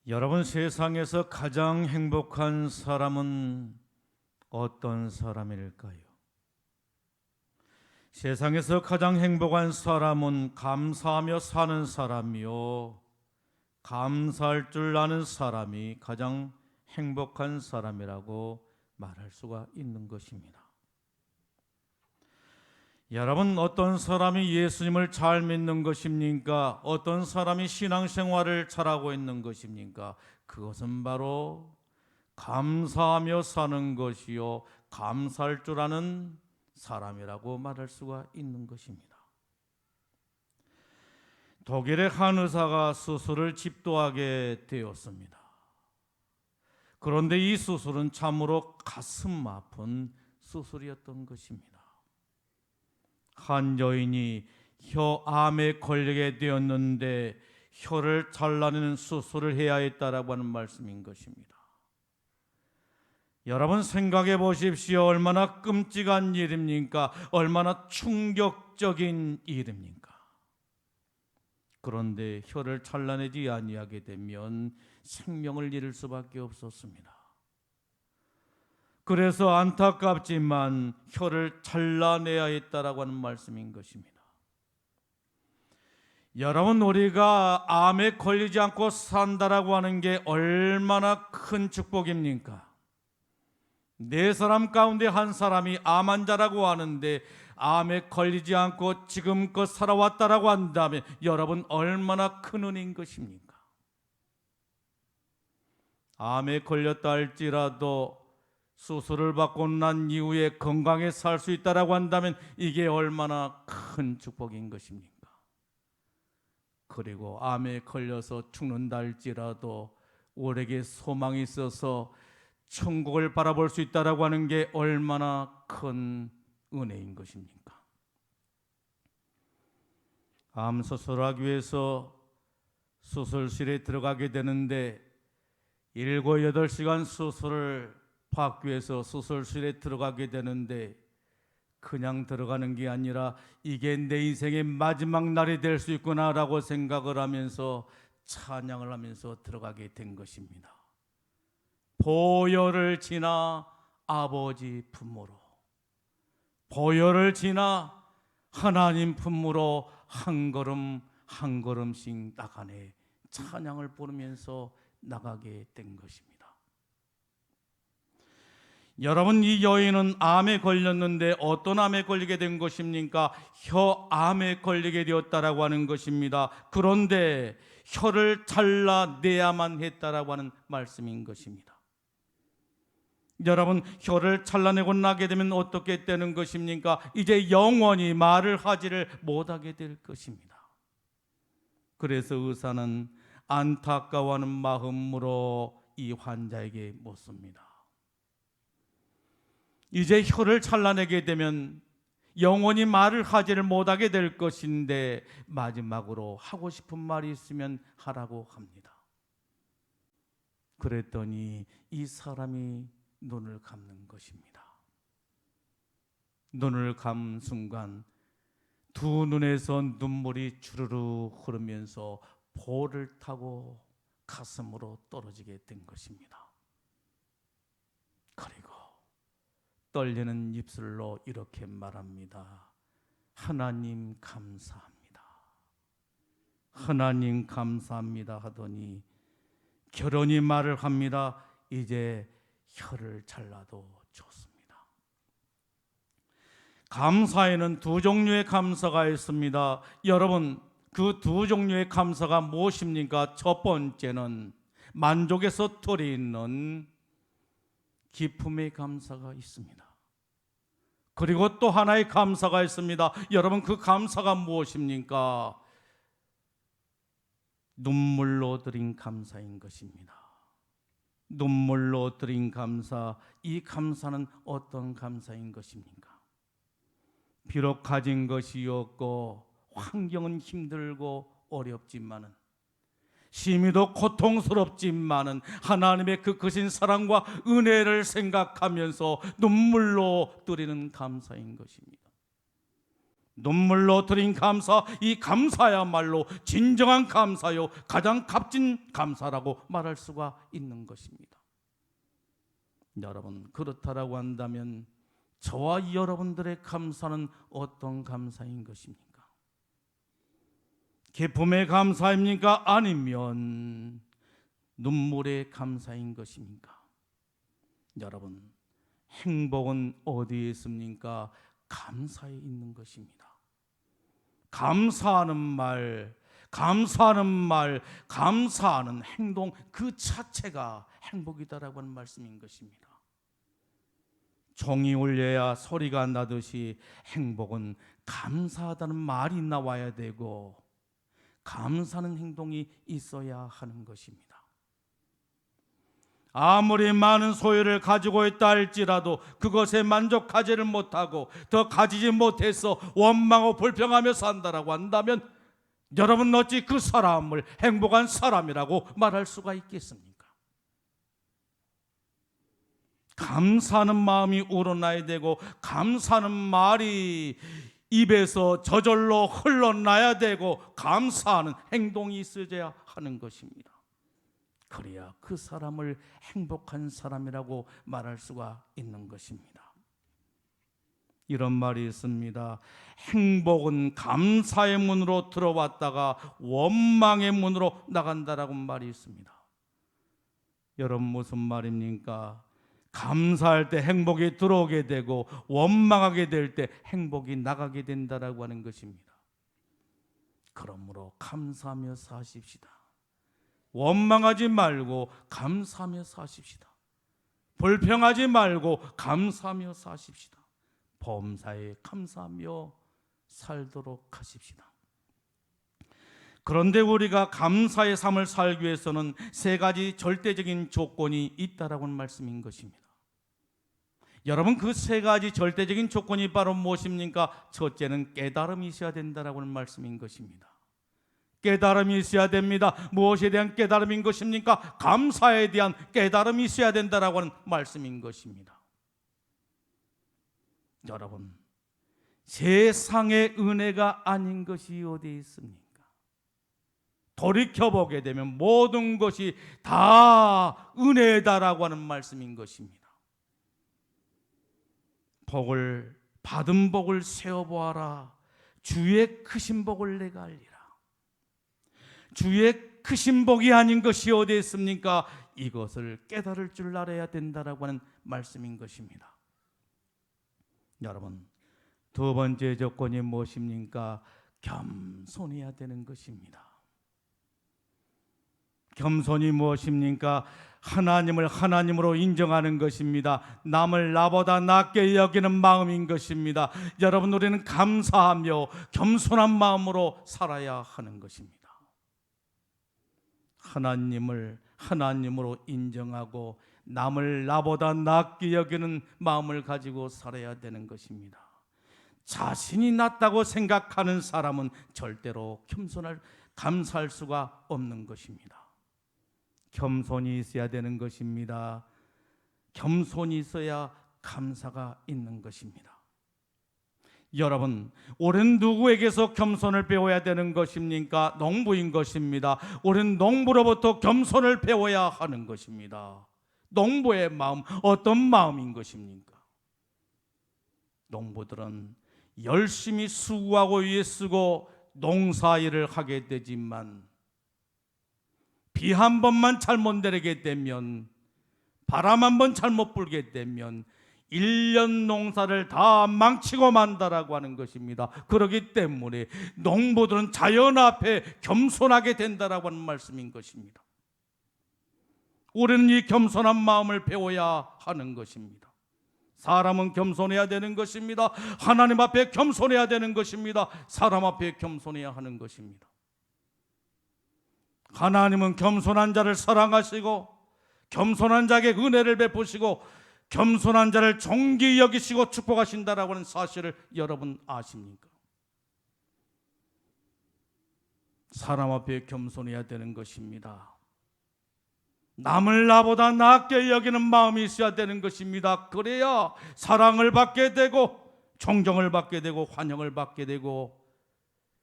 여러분, 세상에서 가장 행복한 사람은 어떤 사람일까요? 세상에서 가장 행복한 사람은 감사하며 사는 사람이요, 감사할 줄 아는 사람이 가장 행복한 사람이라고 말할 수가 있는 것입니다. 여러분, 어떤 사람이 예수님을 잘 믿는 것입니까? 어떤 사람이 신앙생활을 잘하고 있는 것입니까? 그것은 바로 감사하며 사는 것이요, 감사할 줄 아는 사람이라고 말할 수가 있는 것입니다. 독일의 한 의사가 수술을 집도하게 되었습니다. 그런데 이 수술은 참으로 가슴 아픈 수술이었던 것입니다. 한 여인이 혀암에 걸리게 되었는데 혀를 잘라내는 수술을 해야 했다라고 하는 말씀인 것입니다. 여러분, 생각해 보십시오. 얼마나 끔찍한 일입니까? 얼마나 충격적인 일입니까? 그런데 혀를 잘라내지 아니하게 되면 생명을 잃을 수밖에 없었습니다. 그래서 안타깝지만 혀를 잘라내야 했다라고 하는 말씀인 것입니다. 여러분, 우리가 암에 걸리지 않고 산다라고 하는 게 얼마나 큰 축복입니까? 네 사람 가운데 한 사람이 암 환자라고 하는데 암에 걸리지 않고 지금껏 살아왔다라고 한다면 여러분, 얼마나 큰 은혜인 것입니까? 암에 걸렸다 할지라도 수술을 받고 난 이후에 건강에 살 수 있다라고 한다면 이게 얼마나 큰 축복인 것입니까? 그리고 암에 걸려서 죽는다 할지라도 우리에게 소망이 있어서 천국을 바라볼 수 있다라고 하는 게 얼마나 큰 은혜인 것입니까? 암 수술하기 위해서 수술실에 들어가게 되는데 7, 8시간 수술을 받기 위해서 수술실에 들어가게 되는데 그냥 들어가는 게 아니라 이게 내 인생의 마지막 날이 될 수 있구나라고 생각을 하면서 찬양을 하면서 들어가게 된 것입니다. 보혈을 지나 아버지 품으로, 보혈을 지나 하나님 품으로 한 걸음 한 걸음씩 나가네, 찬양을 부르면서 나가게 된 것입니다. 여러분, 이 여인은 암에 걸렸는데 어떤 암에 걸리게 된 것입니까? 혀암에 걸리게 되었다라고 하는 것입니다. 그런데 혀를 잘라내야만 했다라고 하는 말씀인 것입니다. 여러분, 혀를 잘라내고 나게 되면 어떻게 되는 것입니까? 이제 영원히 말을 하지를 못하게 될 것입니다. 그래서 의사는 안타까워하는 마음으로 이 환자에게 묻습니다. 이제 혀를 잘라내게 되면 영원히 말을 하지를 못하게 될 것인데 마지막으로 하고 싶은 말이 있으면 하라고 합니다. 그랬더니 이 사람이 눈을 감는 것입니다. 눈을 감은 순간 두 눈에서 눈물이 주르르 흐르면서 볼을 타고 가슴으로 떨어지게 된 것입니다. 그리고 떨리는 입술로 이렇게 말합니다. 하나님 감사합니다. 하나님 감사합니다 하더니 결혼이 말을 합니다. 이제 혀를 잘라도 좋습니다. 감사에는 두 종류의 감사가 있습니다. 여러분, 그 두 종류의 감사가 무엇입니까? 첫 번째는 만족에서 털이 있는 기쁨의 감사가 있습니다. 그리고 또 하나의 감사가 있습니다. 여러분, 그 감사가 무엇입니까? 눈물로 드린 감사인 것입니다. 눈물로 드린 감사, 이 감사는 어떤 감사인 것입니까? 비록 가진 것이 없고 환경은 힘들고 어렵지만은, 심히도 고통스럽지만은 하나님의 그 크신 사랑과 은혜를 생각하면서 눈물로 드리는 감사인 것입니다. 눈물로 드린 감사, 이 감사야말로 진정한 감사요, 가장 값진 감사라고 말할 수가 있는 것입니다. 여러분, 그렇다라고 한다면 저와 여러분들의 감사는 어떤 감사인 것입니까? 기쁨의 감사입니까? 아니면 눈물의 감사인 것입니까? 여러분, 행복은 어디에 있습니까? 감사에 있는 것입니다. 감사하는 말, 감사하는 행동 그 자체가 행복이다라고 하는 말씀인 것입니다. 종이 울려야 소리가 나듯이 행복은 감사하다는 말이 나와야 되고 감사하는 행동이 있어야 하는 것입니다. 아무리 많은 소유를 가지고 있다 할지라도 그것에 만족하지를 못하고 더 가지지 못해서 원망하고 불평하며 산다라고 한다면 여러분 어찌 그 사람을 행복한 사람이라고 말할 수가 있겠습니까? 감사하는 마음이 우러나야 되고 감사하는 말이 입에서 저절로 흘러나야 되고 감사하는 행동이 있어야 하는 것입니다. 그래야 그 사람을 행복한 사람이라고 말할 수가 있는 것입니다. 이런 말이 있습니다. 행복은 감사의 문으로 들어왔다가 원망의 문으로 나간다라고 말이 있습니다. 여러분 무슨 말입니까? 감사할 때 행복이 들어오게 되고 원망하게 될 때 행복이 나가게 된다라고 하는 것입니다. 그러므로 감사하며 사십시다. 원망하지 말고 감사하며 사십시다. 불평하지 말고 감사하며 사십시다. 범사에 감사하며 살도록 하십시다. 그런데 우리가 감사의 삶을 살기 위해서는 세 가지 절대적인 조건이 있다라고 하는 말씀인 것입니다. 여러분 그 세 가지 절대적인 조건이 바로 무엇입니까? 첫째는 깨달음이 있어야 된다라고 하는 말씀인 것입니다. 깨달음이 있어야 됩니다. 무엇에 대한 깨달음인 것입니까? 감사에 대한 깨달음이 있어야 된다라고 하는 말씀인 것입니다. 여러분, 세상의 은혜가 아닌 것이 어디에 있습니까? 돌이켜보게 되면 모든 것이 다 은혜다라고 하는 말씀인 것입니다. 복을 받은 복을 세어보아라. 주의 크신 복을 내가 알리라. 주의 크신 복이 아닌 것이 어디에 있습니까? 이것을 깨달을 줄 알아야 된다라고 하는 말씀인 것입니다. 여러분, 두 번째 조건이 무엇입니까? 겸손해야 되는 것입니다. 겸손이 무엇입니까? 하나님을 하나님으로 인정하는 것입니다. 남을 나보다 낮게 여기는 마음인 것입니다. 여러분, 우리는 감사하며 겸손한 마음으로 살아야 하는 것입니다. 하나님을 하나님으로 인정하고 남을 나보다 낮게 여기는 마음을 가지고 살아야 되는 것입니다. 자신이 낫다고 생각하는 사람은 절대로 감사할 수가 없는 것입니다. 겸손이 있어야 되는 것입니다. 겸손이 있어야 감사가 있는 것입니다. 여러분, 우리는 누구에게서 겸손을 배워야 되는 것입니까? 농부인 것입니다. 우리는 농부로부터 겸손을 배워야 하는 것입니다. 농부의 마음, 어떤 마음인 것입니까? 농부들은 열심히 수고하고 애쓰고 농사일을 하게 되지만 비 한 번만 잘못 내리게 되면, 바람 한 번 잘못 불게 되면 1년 농사를 다 망치고 만다라고 하는 것입니다. 그렇기 때문에 농부들은 자연 앞에 겸손하게 된다라고 하는 말씀인 것입니다. 우리는 이 겸손한 마음을 배워야 하는 것입니다. 사람은 겸손해야 되는 것입니다. 하나님 앞에 겸손해야 되는 것입니다. 사람 앞에 겸손해야 하는 것입니다. 하나님은 겸손한 자를 사랑하시고 겸손한 자에게 은혜를 베푸시고 겸손한 자를 존귀 여기시고 축복하신다라고 하는 사실을 여러분 아십니까? 사람 앞에 겸손해야 되는 것입니다. 남을 나보다 낮게 여기는 마음이 있어야 되는 것입니다. 그래야 사랑을 받게 되고 존경을 받게 되고 환영을 받게 되고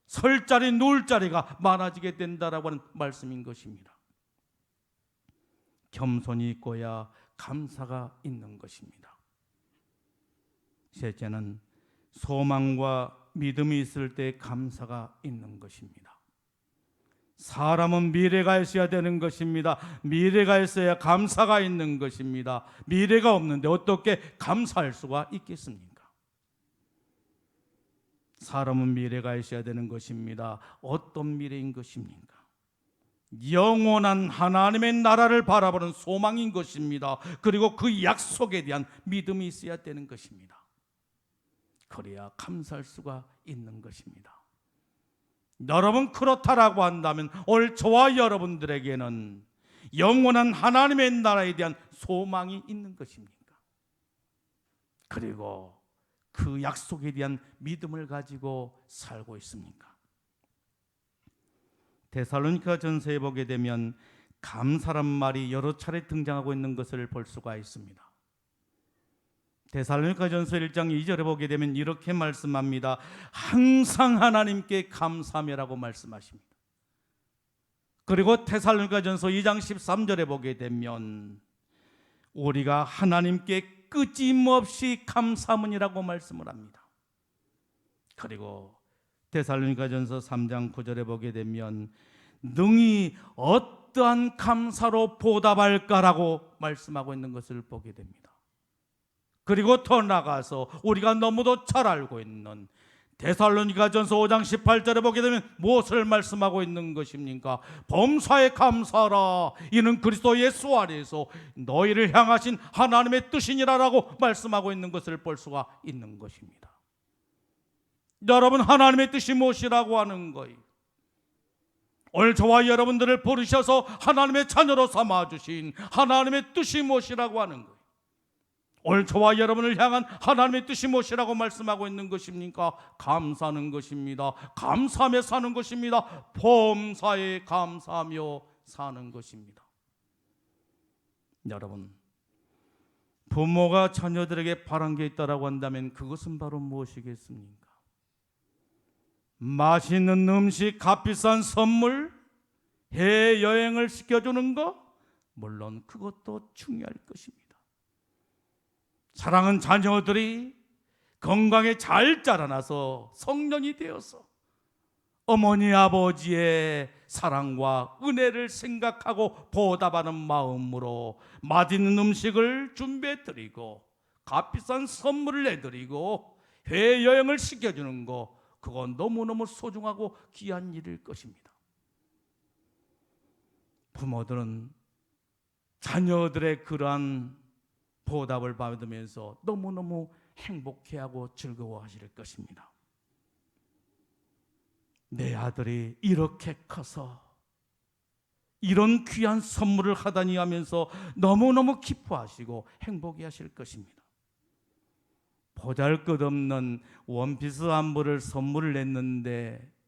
설 자리 누울 자리가 많아지게 된다라고 하는 말씀인 것입니다. 겸손이 있고야 감사가 있는 것입니다. 셋째는 소망과 믿음이 있을 때 감사가 있는 것입니다. 사람은 미래가 있어야 되는 것입니다. 미래가 있어야 감사가 있는 것입니다. 미래가 없는데 어떻게 감사할 수가 있겠습니까? 사람은 미래가 있어야 되는 것입니다. 어떤 미래인 것입니까? 영원한 하나님의 나라를 바라보는 소망인 것입니다. 그리고 그 약속에 대한 믿음이 있어야 되는 것입니다. 그래야 감사할 수가 있는 것입니다. 여러분 그렇다라고 한다면 오늘 저와 여러분들에게는 영원한 하나님의 나라에 대한 소망이 있는 것입니까? 그리고 그 약속에 대한 믿음을 가지고 살고 있습니까? 데살로니가 전서에 보게 되면 감사란 말이 여러 차례 등장하고 있는 것을 볼 수가 있습니다. 데살로니가 전서 1장 2절에 보게 되면 이렇게 말씀합니다. 항상 하나님께 감사하며라고 말씀하십니다. 그리고 데살로니가 전서 2장 13절에 보게 되면 우리가 하나님께 끊임없이 감사하느니라고 말씀을 합니다. 그리고 데살로니가 전서 3장 9절에 보게 되면 능히 어떠한 감사로 보답할까라고 말씀하고 있는 것을 보게 됩니다. 그리고 더 나아가서 우리가 너무도 잘 알고 있는 데살로니가 전서 5장 18절에 보게 되면 무엇을 말씀하고 있는 것입니까? 범사에 감사하라. 이는 그리스도 예수 안에서 너희를 향하신 하나님의 뜻이니라라고 말씀하고 있는 것을 볼 수가 있는 것입니다. 여러분 하나님의 뜻이 무엇이라고 하는 거예요? 오늘 저와 여러분들을 부르셔서 하나님의 자녀로 삼아주신 하나님의 뜻이 무엇이라고 하는 거예요? 오늘 저와 여러분을 향한 하나님의 뜻이 무엇이라고 말씀하고 있는 것입니까? 감사하는 것입니다. 감사하며 사는 것입니다. 범사에 감사하며 사는 것입니다. 여러분, 부모가 자녀들에게 바란 게 있다라고 한다면 그것은 바로 무엇이겠습니까? 맛있는 음식, 값비싼 선물, 해외여행을 시켜주는 것, 물론 그것도 중요할 것입니다. 사랑하는 자녀들이 건강에 잘 자라나서 성년이 되어서 어머니 아버지의 사랑과 은혜를 생각하고 보답하는 마음으로 맛있는 음식을 준비해 드리고 값비싼 선물을 내드리고 해외여행을 시켜주는 거, 그건 너무너무 소중하고 귀한 일일 것입니다. 부모들은 자녀들의 그러한 보답을 받으면서 너무너무 행복해하고 즐거워하실 것입니다. 내 아들이 이렇게 커서 이런 귀한 선물을 하다니 하면서 너무너무 기뻐하시고 행복해하실 것입니다. 보잘것없는 원피스 한 벌을 선물을 냈는데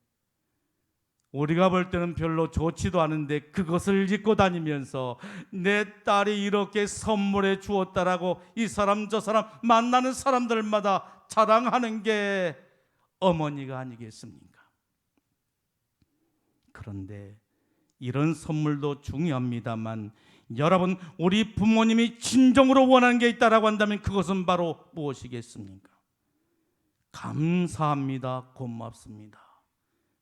우리가 볼 때는 별로 좋지도 않은데 그것을 입고 다니면서 내 딸이 이렇게 선물해 주었다라고 이 사람 저 사람 만나는 사람들마다 자랑하는 게 어머니가 아니겠습니까? 그런데 이런 선물도 중요합니다만 여러분, 우리 부모님이 진정으로 원하는 게 있다라고 한다면 그것은 바로 무엇이겠습니까? 감사합니다, 고맙습니다.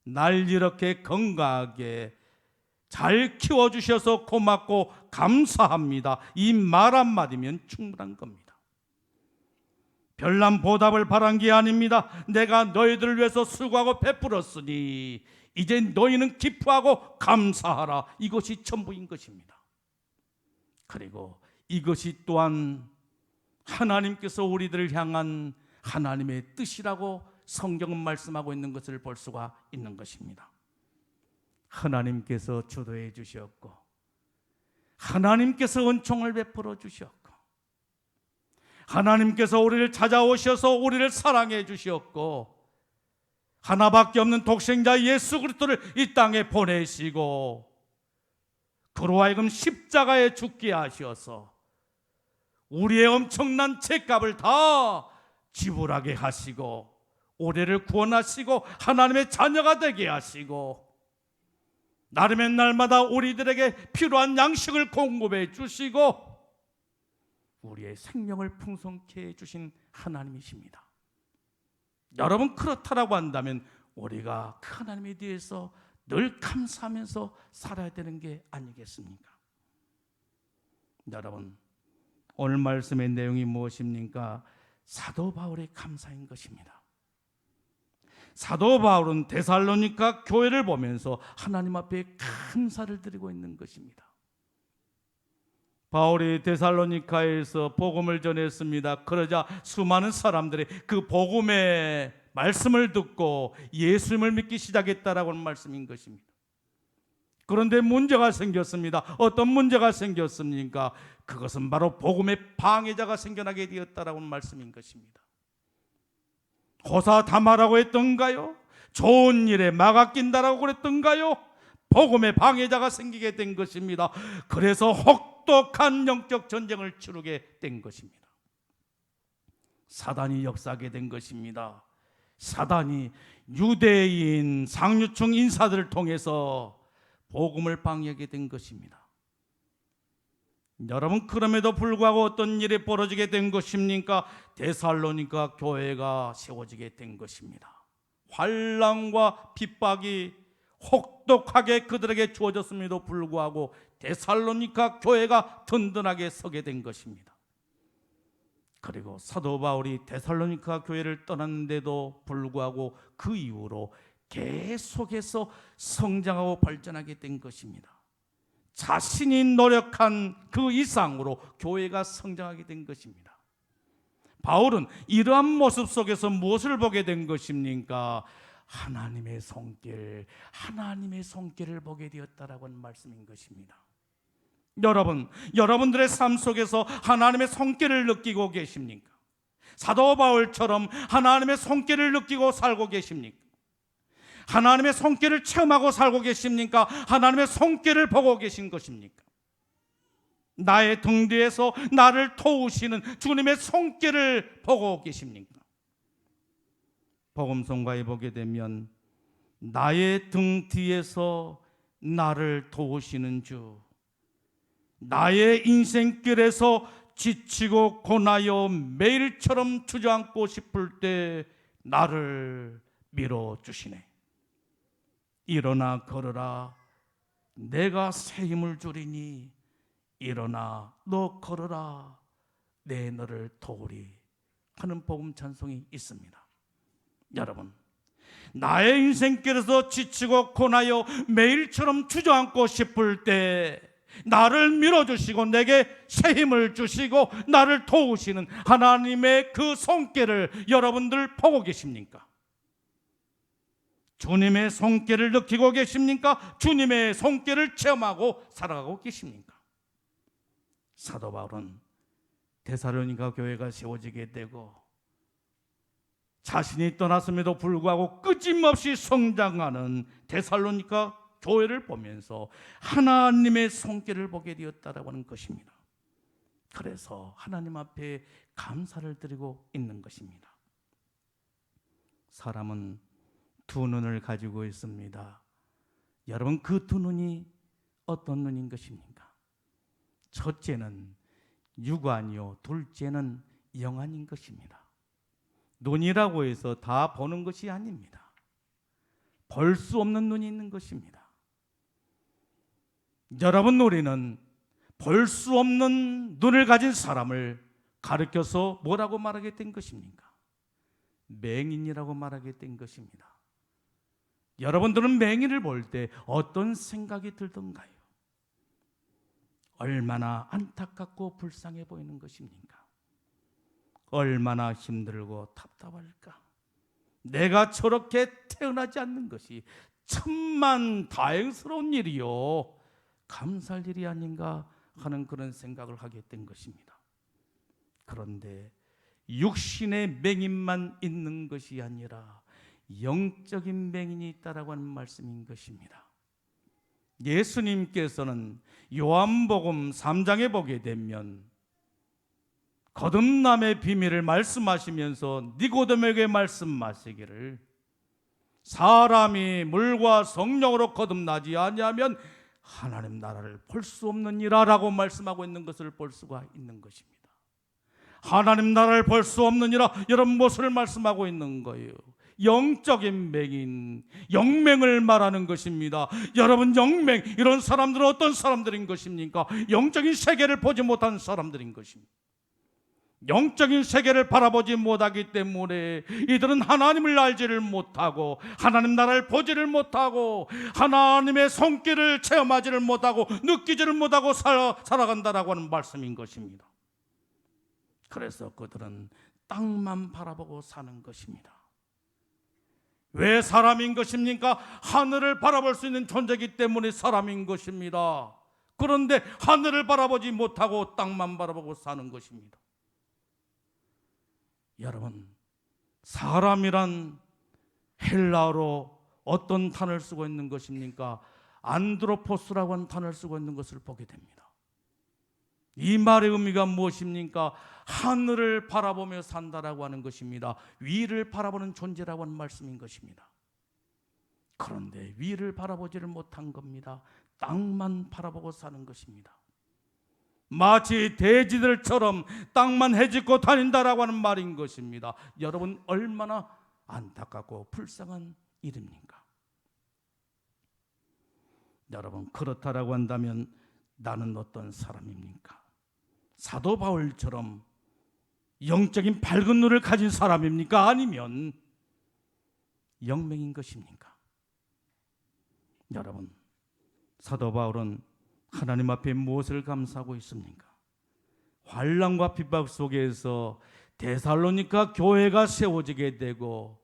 날 이렇게 건강하게 잘 키워주셔서 고맙고 감사합니다. 이 말 한마디면 충분한 겁니다. 별난 보답을 바란 게 아닙니다. 내가 너희들을 위해서 수고하고 베풀었으니 이제 너희는 기뻐하고 감사하라. 이것이 전부인 것입니다. 그리고 이것이 또한 하나님께서 우리들을 향한 하나님의 뜻이라고 성경은 말씀하고 있는 것을 볼 수가 있는 것입니다. 하나님께서 주도해 주셨고 하나님께서 은총을 베풀어 주셨고 하나님께서 우리를 찾아오셔서 우리를 사랑해 주셨고 하나밖에 없는 독생자 예수 그리스도를 이 땅에 보내시고 그로 하여금 십자가에 죽게 하셔서 우리의 엄청난 죄값을 다 지불하게 하시고 올해를 구원하시고 하나님의 자녀가 되게 하시고 나름의 날마다 우리들에게 필요한 양식을 공급해 주시고 우리의 생명을 풍성케 해주신 하나님이십니다. 여러분, 그렇다라고 한다면 우리가 그 하나님에 대해서 늘 감사하면서 살아야 되는 게 아니겠습니까? 여러분, 오늘 말씀의 내용이 무엇입니까? 사도 바울의 감사인 것입니다. 사도 바울은 데살로니가 교회를 보면서 하나님 앞에 감사를 드리고 있는 것입니다. 바울이 데살로니가에서 복음을 전했습니다. 그러자 수많은 사람들이 그 복음의 말씀을 듣고 예수님을 믿기 시작했다라고 하는 말씀인 것입니다. 그런데 문제가 생겼습니다. 어떤 문제가 생겼습니까? 그것은 바로 복음의 방해자가 생겨나게 되었다라고 하는 말씀인 것입니다. 호사다마라고 했던가요? 좋은 일에 막아 낀다라고 그랬던가요? 복음의 방해자가 생기게 된 것입니다. 그래서 혹독한 영적 전쟁을 치르게 된 것입니다. 사단이 역사하게 된 것입니다. 사단이 유대인 상류층 인사들을 통해서 복음을 방해하게 된 것입니다. 여러분, 그럼에도 불구하고 어떤 일이 벌어지게 된 것입니까? 데살로니가 교회가 세워지게 된 것입니다. 환난과 핍박이 혹독하게 그들에게 주어졌음에도 불구하고 데살로니가 교회가 든든하게 서게 된 것입니다. 그리고 사도 바울이 데살로니가 교회를 떠났는데도 불구하고 그 이후로 계속해서 성장하고 발전하게 된 것입니다. 자신이 노력한 그 이상으로 교회가 성장하게 된 것입니다. 바울은 이러한 모습 속에서 무엇을 보게 된 것입니까? 하나님의 손길, 하나님의 손길을 보게 되었다라고 하는 말씀인 것입니다. 여러분들의 삶 속에서 하나님의 손길을 느끼고 계십니까? 사도 바울처럼 하나님의 손길을 느끼고 살고 계십니까? 하나님의 손길을 체험하고 살고 계십니까? 하나님의 손길을 보고 계신 것입니까? 나의 등 뒤에서 나를 도우시는 주님의 손길을 보고 계십니까? 복음성가에 보게 되면 나의 등 뒤에서 나를 도우시는 주, 나의 인생길에서 지치고 고나여 매일처럼 주저앉고 싶을 때 나를 밀어주시네. 일어나 걸어라, 내가 새 힘을 주리니 일어나 너 걸어라, 내 너를 도우리 하는 복음 찬송이 있습니다. 여러분, 나의 인생길에서 지치고 고나여 매일처럼 주저앉고 싶을 때 나를 밀어주시고 내게 새 힘을 주시고 나를 도우시는 하나님의 그 손길을 여러분들 보고 계십니까? 주님의 손길을 느끼고 계십니까? 주님의 손길을 체험하고 살아가고 계십니까? 사도 바울은 데살로니가 교회가 세워지게 되고 자신이 떠났음에도 불구하고 끊임없이 성장하는 데살로니가 교회를 보면서 하나님의 손길을 보게 되었다라고 하는 것입니다. 그래서 하나님 앞에 감사를 드리고 있는 것입니다. 사람은 두 눈을 가지고 있습니다. 여러분, 그 두 눈이 어떤 눈인 것입니까? 첫째는 육안이요, 둘째는 영안인 것입니다. 눈이라고 해서 다 보는 것이 아닙니다. 볼 수 없는 눈이 있는 것입니다. 여러분, 우리는 볼 수 없는 눈을 가진 사람을 가르쳐서 뭐라고 말하게 된 것입니까? 맹인이라고 말하게 된 것입니다. 여러분들은 맹인을 볼 때 어떤 생각이 들던가요? 얼마나 안타깝고 불쌍해 보이는 것입니까? 얼마나 힘들고 답답할까? 내가 저렇게 태어나지 않는 것이 천만 다행스러운 일이요, 감사할 일이 아닌가 하는 그런 생각을 하게 된 것입니다. 그런데 육신의 맹인만 있는 것이 아니라 영적인 맹인이 있다라고 하는 말씀인 것입니다. 예수님께서는 요한복음 3장에 보게 되면 거듭남의 비밀을 말씀하시면서 니고데모에게 말씀하시기를 사람이 물과 성령으로 거듭나지 아니하면 하나님 나라를 볼 수 없느니라 라고 말씀하고 있는 것을 볼 수가 있는 것입니다. 하나님 나라를 볼 수 없느니라, 여러분 무엇을 말씀하고 있는 거예요? 영적인 맹인, 영맹을 말하는 것입니다. 여러분, 영맹, 이런 사람들은 어떤 사람들인 것입니까? 영적인 세계를 보지 못한 사람들인 것입니다. 영적인 세계를 바라보지 못하기 때문에 이들은 하나님을 알지를 못하고 하나님 나라를 보지를 못하고 하나님의 손길을 체험하지를 못하고 느끼지를 못하고 살아간다라고 하는 말씀인 것입니다. 그래서 그들은 땅만 바라보고 사는 것입니다. 왜 사람인 것입니까? 하늘을 바라볼 수 있는 존재이기 때문에 사람인 것입니다. 그런데 하늘을 바라보지 못하고 땅만 바라보고 사는 것입니다. 여러분, 사람이란 헬라어로 어떤 단어를 쓰고 있는 것입니까? 안드로포스라고 하는 단어를 쓰고 있는 것을 보게 됩니다. 이 말의 의미가 무엇입니까? 하늘을 바라보며 산다라고 하는 것입니다. 위를 바라보는 존재라고 하는 말씀인 것입니다. 그런데 위를 바라보지를 못한 겁니다. 땅만 바라보고 사는 것입니다. 마치 돼지들처럼 땅만 헤집고 다닌다라고 하는 말인 것입니다. 여러분, 얼마나 안타깝고 불쌍한 일입니까? 여러분, 그렇다라고 한다면 나는 어떤 사람입니까? 사도 바울처럼 영적인 밝은 눈을 가진 사람입니까? 아니면 영맹인 것입니까? 여러분, 사도 바울은 하나님 앞에 무엇을 감사하고 있습니까? 환난과 핍박 속에서 데살로니가 교회가 세워지게 되고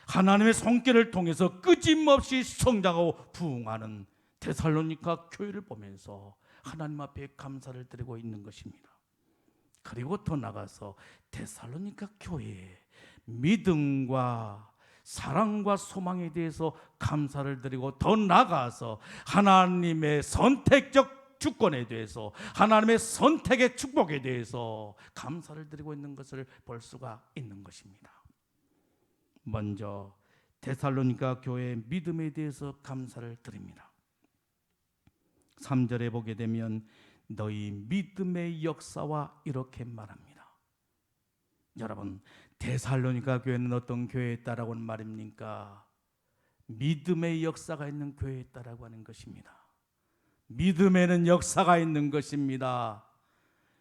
하나님의 손길을 통해서 끊임없이 성장하고 부흥하는 데살로니가 교회를 보면서 하나님 앞에 감사를 드리고 있는 것입니다. 그리고 더 나가서 데살로니가 교회의 믿음과 사랑과 소망에 대해서 감사를 드리고 더 나아가서 하나님의 선택적 주권에 대해서 하나님의 선택의 축복에 대해서 감사를 드리고 있는 것을 볼 수가 있는 것입니다. 먼저 데살로니가 교회의 믿음에 대해서 감사를 드립니다. 3절에 보게 되면 너희 믿음의 역사와 이렇게 말합니다. 여러분, 데살로니가 교회는 어떤 교회였다라고 하는 말입니까? 믿음의 역사가 있는 교회였다라고 하는 것입니다. 믿음에는 역사가 있는 것입니다.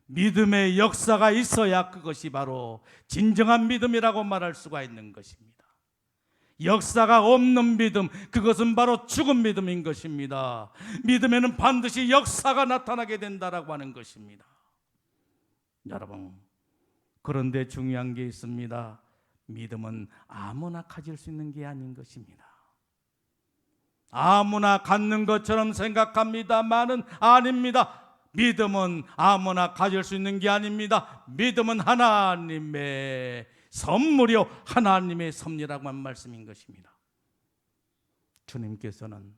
믿음의 역사가 있어야 그것이 바로 진정한 믿음이라고 말할 수가 있는 것입니다. 역사가 없는 믿음, 그것은 바로 죽은 믿음인 것입니다. 믿음에는 반드시 역사가 나타나게 된다라고 하는 것입니다. 여러분, 그런데 중요한 게 있습니다. 믿음은 아무나 가질 수 있는 게 아닌 것입니다. 아무나 갖는 것처럼 생각합니다만은 아닙니다. 믿음은 아무나 가질 수 있는 게 아닙니다. 믿음은 하나님의 선물이요, 하나님의 섭리라고 한 말씀인 것입니다. 주님께서는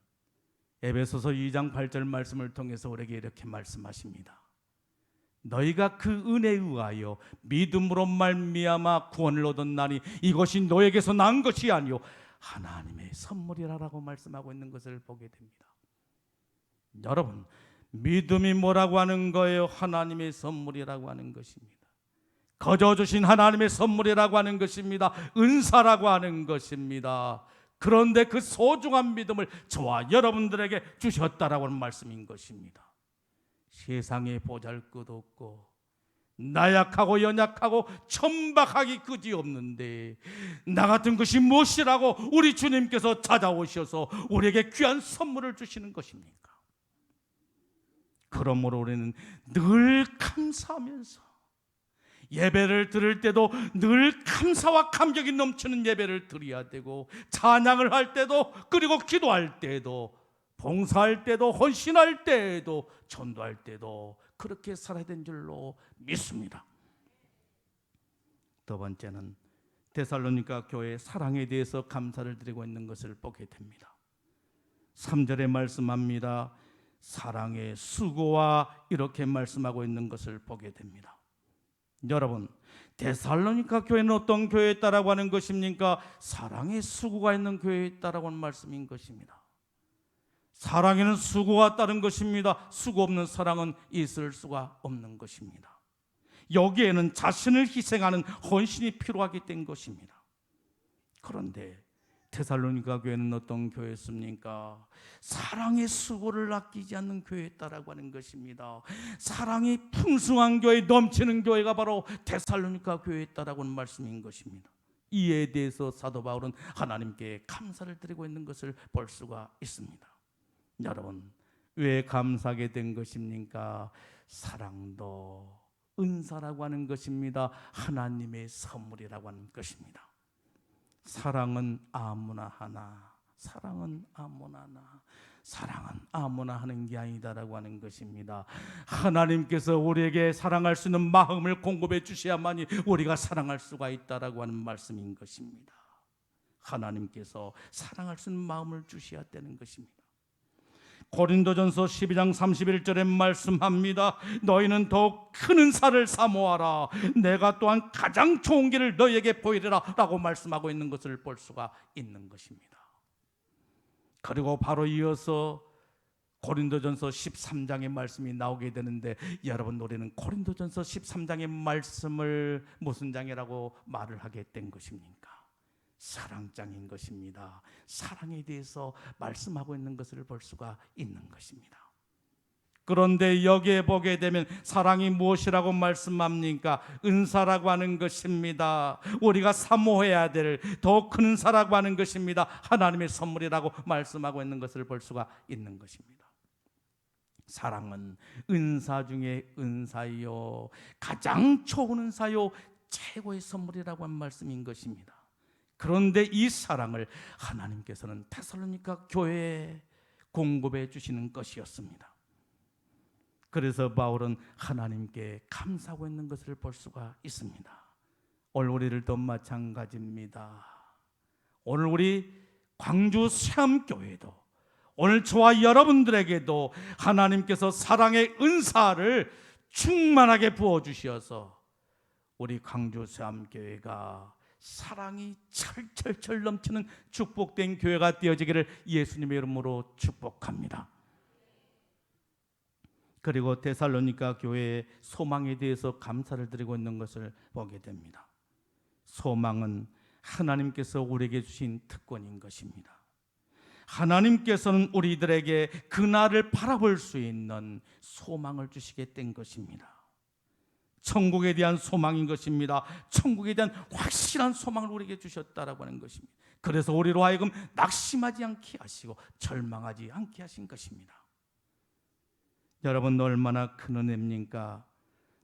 에베소서 2장 8절 말씀을 통해서 우리에게 이렇게 말씀하십니다. 너희가 그 은혜에 의하여 믿음으로 말미암아 구원을 얻었나니 이것이 너에게서 난 것이 아니요 하나님의 선물이라고 말씀하고 있는 것을 보게 됩니다. 여러분, 믿음이 뭐라고 하는 거예요? 하나님의 선물이라고 하는 것입니다. 거저 주신 하나님의 선물이라고 하는 것입니다. 은사라고 하는 것입니다. 그런데 그 소중한 믿음을 저와 여러분들에게 주셨다라고 하는 말씀인 것입니다. 세상에 보잘것없고 나약하고 연약하고 천박하기 그지없는데 나 같은 것이 무엇이라고 우리 주님께서 찾아오셔서 우리에게 귀한 선물을 주시는 것입니까? 그러므로 우리는 늘 감사하면서 예배를 드릴 때도 늘 감사와 감격이 넘치는 예배를 드려야 되고, 찬양을 할 때도, 그리고 기도할 때도, 봉사할 때도, 헌신할 때도, 전도할 때도 그렇게 살아야 되는 줄로 믿습니다. 두 번째는 데살로니가 교회의 사랑에 대해서 감사를 드리고 있는 것을 보게 됩니다. 3절에 말씀합니다. 사랑의 수고와 이렇게 말씀하고 있는 것을 보게 됩니다. 여러분, 데살로니가 교회는 어떤 교회였다라고 하는 것입니까? 사랑의 수고가 있는 교회였다라고 하는 말씀인 것입니다. 사랑에는 수고가 따른 것입니다. 수고 없는 사랑은 있을 수가 없는 것입니다. 여기에는 자신을 희생하는 헌신이 필요하게 된 것입니다. 그런데 데살로니가 교회는 어떤 교회였습니까? 사랑의 수고를 아끼지 않는 교회였다라고 하는 것입니다. 사랑이 풍성한 교회, 넘치는 교회가 바로 데살로니가 교회였다라고 하는 말씀인 것입니다. 이에 대해서 사도 바울은 하나님께 감사를 드리고 있는 것을 볼 수가 있습니다. 여러분, 왜 감사하게 된 것입니까? 사랑도 은사라고 하는 것입니다. 하나님의 선물이라고 하는 것입니다. 사랑은 아무나 하나, 사랑은 아무나 하나, 사랑은 아무나 하는 게 아니다라고 하는 것입니다. 하나님께서 우리에게 사랑할 수 있는 마음을 공급해 주셔야만이 우리가 사랑할 수가 있다라고 하는 말씀인 것입니다. 하나님께서 사랑할 수 있는 마음을 주셔야 되는 것입니다. 고린도전서 12장 31절에 말씀합니다. 너희는 더욱 큰 은사를 사모하라. 내가 또한 가장 좋은 길을 너희에게 보이리라 라고 말씀하고 있는 것을 볼 수가 있는 것입니다. 그리고 바로 이어서 고린도전서 13장의 말씀이 나오게 되는데, 여러분, 우리는 고린도전서 13장의 말씀을 무슨 장이라고 말을 하게 된 것입니까? 사랑장인 것입니다. 사랑에 대해서 말씀하고 있는 것을 볼 수가 있는 것입니다. 그런데 여기에 보게 되면 사랑이 무엇이라고 말씀합니까? 은사라고 하는 것입니다. 우리가 사모해야 될 더 큰 은사라고 하는 것입니다. 하나님의 선물이라고 말씀하고 있는 것을 볼 수가 있는 것입니다. 사랑은 은사 중에 은사요, 가장 좋은 은사요, 최고의 선물이라고 하는 말씀인 것입니다. 그런데 이 사랑을 하나님께서는 데살로니가 교회에 공급해 주시는 것이었습니다. 그래서 바울은 하나님께 감사하고 있는 것을 볼 수가 있습니다. 오늘 우리들도 마찬가지입니다. 오늘 우리 광주 새암교회도, 오늘 저와 여러분들에게도 하나님께서 사랑의 은사를 충만하게 부어주셔서 우리 광주 새암교회가 사랑이 철철철 넘치는 축복된 교회가 되어지기를 예수님의 이름으로 축복합니다. 그리고 데살로니가 교회의 소망에 대해서 감사를 드리고 있는 것을 보게 됩니다. 소망은 하나님께서 우리에게 주신 특권인 것입니다. 하나님께서는 우리들에게 그날을 바라볼 수 있는 소망을 주시게 된 것입니다. 천국에 대한 소망인 것입니다. 천국에 대한 확실한 소망을 우리에게 주셨다라고 하는 것입니다. 그래서 우리로 하여금 낙심하지 않게 하시고 절망하지 않게 하신 것입니다. 여러분, 얼마나 큰 은혜입니까?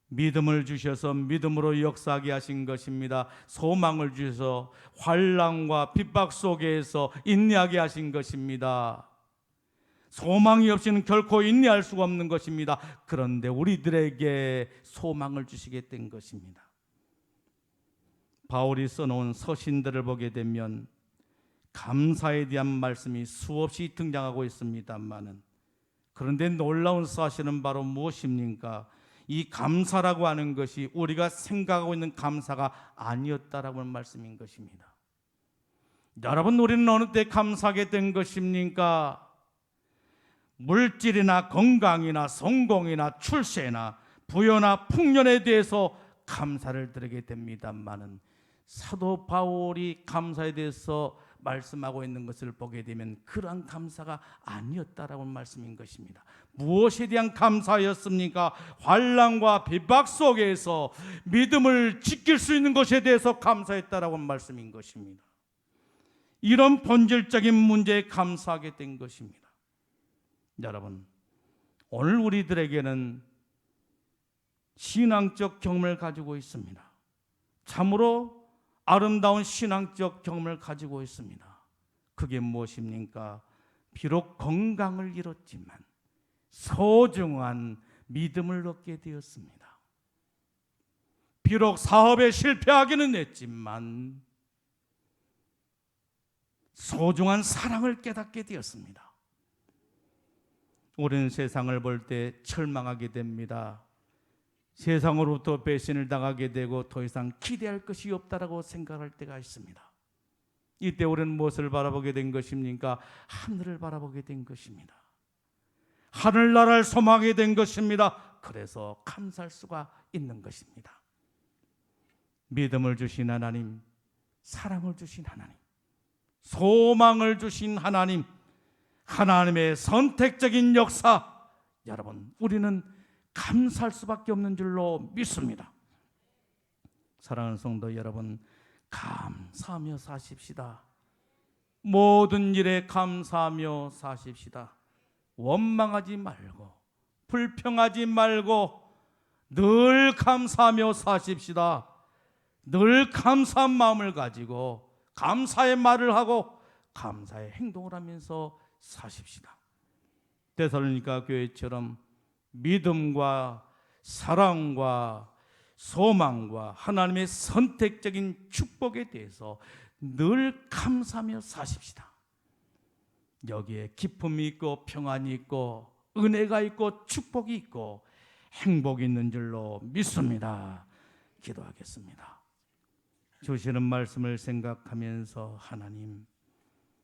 믿음을 주셔서 믿음으로 역사하게 하신 것입니다. 소망을 주셔서 환난과 핍박 속에서 인내하게 하신 것입니다. 소망이 없이는 결코 인내할 수가 없는 것입니다. 그런데 우리들에게 소망을 주시게 된 것입니다. 바울이 써놓은 서신들을 보게 되면 감사에 대한 말씀이 수없이 등장하고 있습니다만은, 그런데 놀라운 사실은 바로 무엇입니까? 이 감사라고 하는 것이 우리가 생각하고 있는 감사가 아니었다라고 하는 말씀인 것입니다. 여러분, 우리는 어느 때 감사하게 된 것입니까? 물질이나 건강이나 성공이나 출세나 부여나 풍년에 대해서 감사를 드리게 됩니다만은, 사도 바울이 감사에 대해서 말씀하고 있는 것을 보게 되면 그러한 감사가 아니었다라고 말씀인 것입니다. 무엇에 대한 감사였습니까? 환난과 핍박 속에서 믿음을 지킬 수 있는 것에 대해서 감사했다라고 말씀인 것입니다. 이런 본질적인 문제에 감사하게 된 것입니다. 여러분, 오늘 우리들에게는 신앙적 경험을 가지고 있습니다. 참으로 아름다운 신앙적 경험을 가지고 있습니다. 그게 무엇입니까? 비록 건강을 잃었지만 소중한 믿음을 얻게 되었습니다. 비록 사업에 실패하기는 했지만 소중한 사랑을 깨닫게 되었습니다. 우리는 세상을 볼 때 철망하게 됩니다. 세상으로부터 배신을 당하게 되고 더 이상 기대할 것이 없다라고 생각할 때가 있습니다. 이때 우리는 무엇을 바라보게 된 것입니까? 하늘을 바라보게 된 것입니다. 하늘나라를 소망하게 된 것입니다. 그래서 감사할 수가 있는 것입니다. 믿음을 주신 하나님, 사랑을 주신 하나님, 소망을 주신 하나님, 하나님의 선택적인 역사, 여러분 우리는 감사할 수밖에 없는 줄로 믿습니다. 사랑하는 성도 여러분, 감사하며 사십시다. 모든 일에 감사하며 사십시다. 원망하지 말고 불평하지 말고 늘 감사하며 사십시다. 늘 감사한 마음을 가지고 감사의 말을 하고 감사의 행동을 하면서 사십시다. 데살로니가 교회처럼 믿음과 사랑과 소망과 하나님의 선택적인 축복에 대해서 늘 감사하며 사십시다. 여기에 기쁨이 있고 평안이 있고 은혜가 있고 축복이 있고 행복이 있는 줄로 믿습니다. 기도하겠습니다. 주시는 말씀을 생각하면서 하나님,